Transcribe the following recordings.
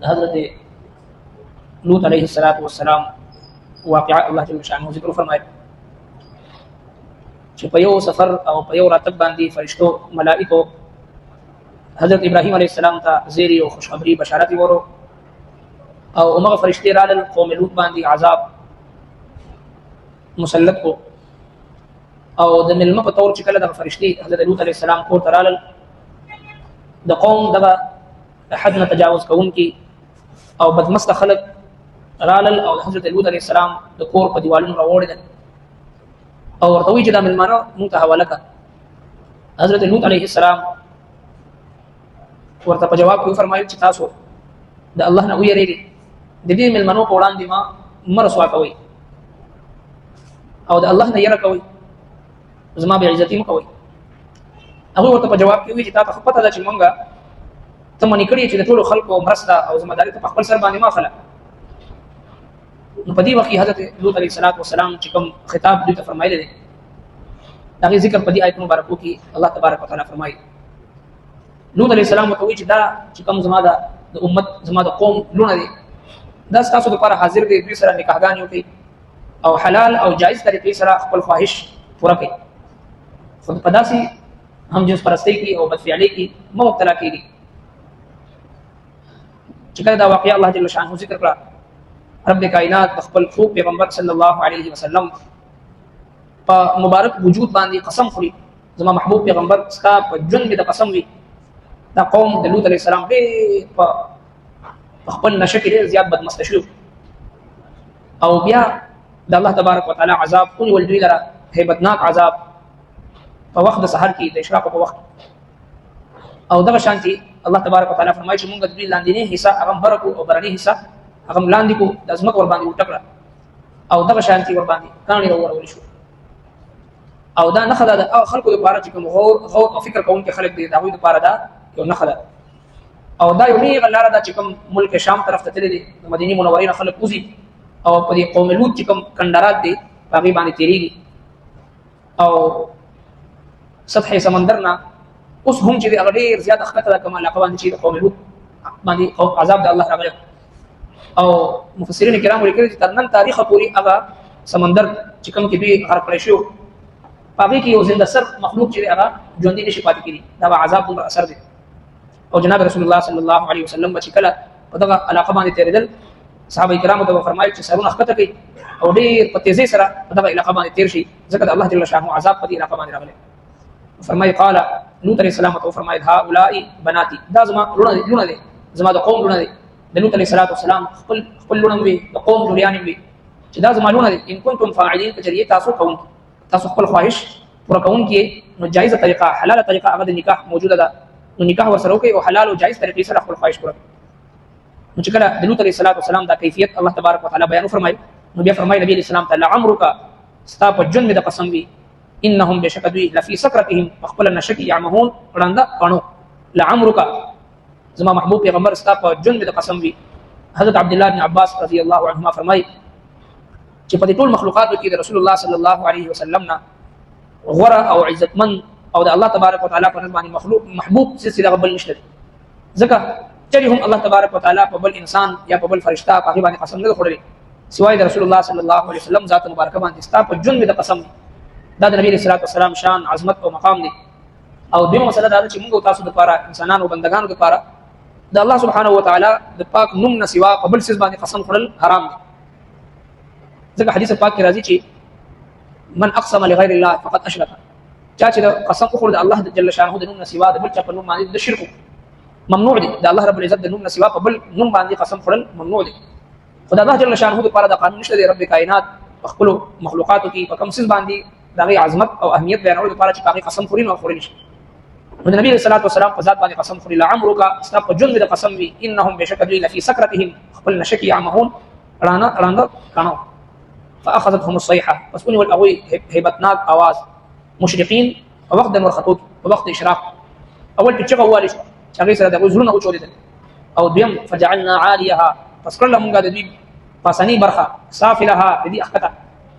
حضرت لوط علیہ السلام واقعہ الله جل شانه ذکر فرمایي چې په یو سفر او په یو راتګ باندې فرشتو ملائکو حضرت ابراهیم علیه السلام ته زیری او خوشخبری بشارت ورو او هغه فرشتي رال قوم لوط باندې عذاب مسلط کو او د ملمه په تور چې کله د فرشتي حضرت لوط علیه السلام کور ترال د قوم دغه حد نه تجاوز کوونکی او بدمست خلق رالل او حضرت لوط علیه السلام د کور په دیوالونو راوړل او ورته وی چې د ملمانو مونږ ته حواله کړه. حضرت لوط علیه السلام ورته په جواب کې فرمایي چې تاسو د الله نه ویریږئ، د دې ملمنو په وړاندې ما مرسوا کوي او د الله نه یره کوي، زما به عزت مو کوي. هغه ورته په جواب کې وی چې تاسو پته ده چې مونږه ته منې کړی چې د ټولو خلکو مرسته او ذمہداري ته په خپل سر باندې ما خلا. نو په دې وخت حضرت لوط علیه السلام چې کوم خطاب دوی ته فرمایلی دی دا غي ذکر په دې آیت مبارکو کې الله تبارک وتعالى فرمایي لوط علیه السلام ته وی چې دا چې کوم زما د امت زما د قوم لونه دي دا تاسو لپاره حاضر دي، دوی سره نکاحګانې وکړي او حلال او جایز طریقې سره خپل خواهش پوره کړي، خو په داسې هم جنس پرستۍ کې او بدفعلۍ کې مه مبتلا کېږي. چې کله دا واقعه الله جل شانه ذکر کړه، رب کائنات خپل خوب پیغمبر صلی الله علیه وسلم په مبارک وجود باندې قسم خوري، زما محبوب پیغمبر ستا په ژوند کې د قسم وي دا قوم د لوط علیه السلام ډېر په خپل نشه کې ډېر زیات بدمسته شو او بیا د الله تبارک وتعالى عذاب ونیول دوی لره هیبتناک عذاب په وخت د سحر کې د اشراق په وخت. او دغه شانتي الله تبارک وتعالى فرمایي چې موږ د دوی لاندینی حصہ هغه برکو او برنی حصہ هغه لاندې کو د ازمک ور باندې وټکړه او دغه شانتي ور باندې کاني ورول شو. او دا نه خدای د خلکو لپاره چې کوم غور او فکر کوونکي خلک دي دا وي لپاره دا یو نه خدای او دا یو نه غلاره دا چې کوم ملک شام طرف ته تللی دي د مدینه منورې نه خلک وزي او په دې قوم لوط چې کوم کندرات دي هغه باندې تیریږي او سطح سمندر نه اوس هم چې هغه ډیر زیات خطر کوم علاقه باندې چې قوم لوط باندې او عذاب د الله راغلی او مفسرین کرام لیکلي چې تر نن تاریخ پورې هغه سمندر چې کوم کې دوی غرق کړی شو هغه کې یو زنده سر مخلوق چې هغه ژوندۍ نشي پاتې کېږي، دا عذاب پر اثر دی. او جناب رسول الله صلی الله علیه وسلم چې کله په دغه علاقه باندې تیرېدل صحابه کرامو ته فرمایي چې سرونه ښکته کوي او ډېر په تیزۍ سره په دغه علاقه باندې تیر شي ځکه د الله جل شانه عذاب په دې علاقه باندې راغلی. فرمایي قال لوط علیه السلام ته فرمایي هؤلاء بناتي، دا زما لونه دي، زما د قوم لونه دي. د لوط علیه السلام خپل لونه وي، د قوم لوریان وي چې دا زما لونه دي. ان کنتم فاعلین کجریه تاسو کوم تاسو خپل خواهش پوره کوونکې نو جایزه طریقه حلاله طریقه هغه د نکاح موجوده ده، نو نکاح ورسره وکړئ او حلال او جایز طریقې سره خپل خواهش پوره کړئ. نو چې کله د لوط علیه السلام دا کیفیت الله تبارک وتعالى بیان فرمایي نو بیا فرمایي نبی اسلام تعالی عمرک ستا په ژوند مې د قسم وي انهم بشک دوی لفی سکرتهم خپل نشک یعمهون وړاندې کڼو لعمرک زما محبوب پیغمبر ستا په ژوند مې د قسم وي. حضرت عبد الله بن عباس رضی الله عنهما فرمایي چې په ټول مخلوقاتو کې د رسول الله صلی الله علیه وسلم نه غره او عزتمن او د الله تبارک وتعالى په باندې مخلوق محبوب سلسله بل نشته، ځکه چې هم الله تبارک وتعالى په بل انسان یا په بل فرشتہ په هغه باندې قسم نه خوري سوای د رسول الله صلی الله علیه وسلم ذات مبارک باندې ستا په ژوند د قسم دا د نبی صلی الله علیه وسلم شان عظمت او مقام دی. او دغه مسله دا چې موږ تاسو د لپاره انسانانو او بندگانو لپاره د الله سبحانه وتعالى د پاک نوم نه سوا په بل څه باندې قسم خورل حرام دی، ځکه حدیث پاک کې راځي چې من اقسم لغیر الله فقد اشرك، چا چې قسم وخورد الله جل شانه د نوم نه سوا د بل چا په نوم باندې د شرک ممنوع دي. د الله رب العزت د نوم نه سوا په بل نوم باندې قسم خورل ممنوع دي. خدای الله جل شانه لپاره د قانون نشته دی رب کائنات خپل مخلوقاتو کې په کوم څه باندې دغه عظمت او اهمیت بیانولو لپاره چې هغه قسم خوري نو خوري نشي. نو نبی صلی الله علیه وسلم په ذات باندې قسم خوري لعمرک استا په ژوند د قسم وی انهم بشک دوی لفی سکرتهم خپل نشک یعمهون وړاندې کڼو فاخذتهم الصيحه پس ونی ول اغوی هیبتناک आवाज مشرقین په وخت د مرخطوط په وخت اشراق اول په چغه والی شو هغه سره د زړونو او چولیدل او دیم فجعلنا عاليها پس کله موږ د دې پاسانی برخه سافلها دې اخته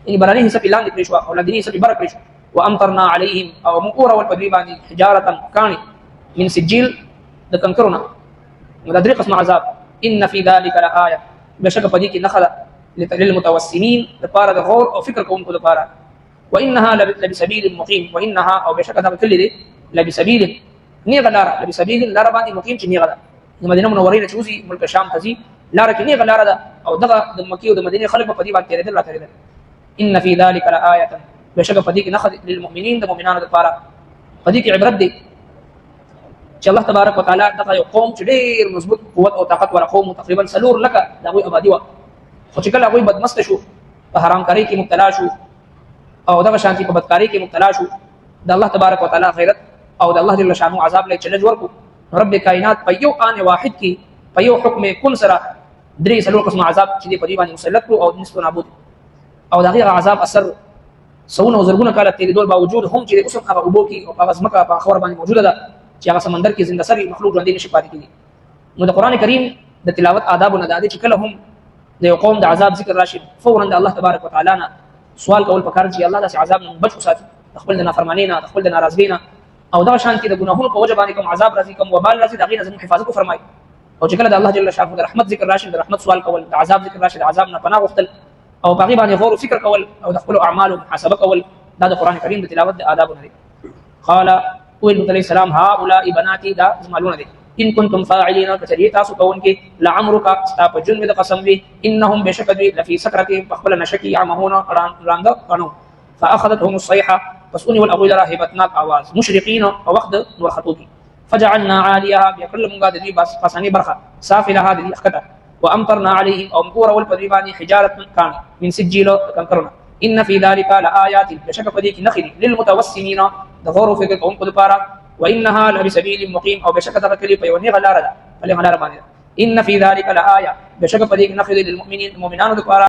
ان برانی حساب اعلان کړی شو او لدینی حساب برکړی شو وامطرنا عليهم او مقور والبدوی باندې حجاره کانی من سجیل د کنکرونه د درې قسم عذاب ان فی ذلک لآیه بشک پدی کی نخلا للمتوسمین لپاره د غور او فکر کوونکو لپاره وانها لبسبیل مقیم وانها او بشک دا کلی دی لبسبیل نیغه لار لبسبیل لار باندې مقیم چې نیغه ده د مدینه منوره نه چوزي ملک شام ته ځي لار کې نیغه لار ده او دغه د مکی او د مدینه خلک په دې باندې تیرېدل را تیرېدل ان فی ذلک لآیه بشک پدی کی نخل للمؤمنین د مؤمنانو لپاره پدی کی عبرت دی چې الله تبارک وتعالى دغه یو قوم چې ډېر مضبوط قوت او طاقت ور قوم تقریبا سلور لکه دغه آبادی و خو چې کله هغه بدمست شو په حرام کاری کې مبتلا شو او دغه شانتي په بدکاری کې مبتلا شو د الله تبارک وتعالى غیرت او د الله جل شانه عذاب له چلج ورکو رب کائنات په یو آن واحد کې په یو حکم کن سره درې سلور قسم عذاب چې په دې باندې مسلط کړو او نسب نابود او دغه عذاب اثر سونه زرګونه کاله تیرې دول باوجود هم چې اوس هغه ابو کې او هغه ځمکه په خور باندې موجوده ده چې هغه سمندر کې زنده سري مخلوق ژوندۍ نشي پاتې کېږي نو د قران کریم د تلاوت آداب نه د دې چې کله هم د یو قوم د عذاب ذکر راشي فورا د الله تبارک وتعالى نه سوال کول پکار چې الله د عذاب نه بچ وساتي خپل د نافرمانی نه خپل د ناراضګۍ نه او دا شانتي د ګناهونو په وجه باندې کوم عذاب راځي کوم وبال راځي دغه نه زموږ حفاظت وفرمایي او چې کله د الله جل شانه د رحمت ذکر راشي د رحمت سوال کول د عذاب ذکر راشي د عذاب نه پناه غوښتل او باقي باندې غور او فکر کول او د خپل اعمالو محاسبه کول دا د قران کریم د تلاوت د آداب نه دي قال ويل عليه السلام هؤلاء بناتي دا زمالون دي ان كنتم فاعلين كثير تاسو كون کې لعمرك استاپ جن د قسم وي انهم بشكد لفي سكرتهم فقبل نشكي يعمهون راند قانو فاخذتهم الصيحه فسوني والاول راهبتنا اواز مشرقين ووقت نور خطوبي فجعلنا عاليها بكل مغادري بس فساني برخه سافلها هذه اخكتا وامطرنا عليهم او مقور والبدريباني حجاره كان من سجيل كنكرنا ان في ذلك لآيات بشك فديك نخل للمتوسمين دغور في قوم قدپارا وانها لبسبيل مقيم او بشك تذكري فيوني غلارا فلي غلارا ان في ذلك لآية بشك فديك نخل للمؤمنين المؤمنان دپارا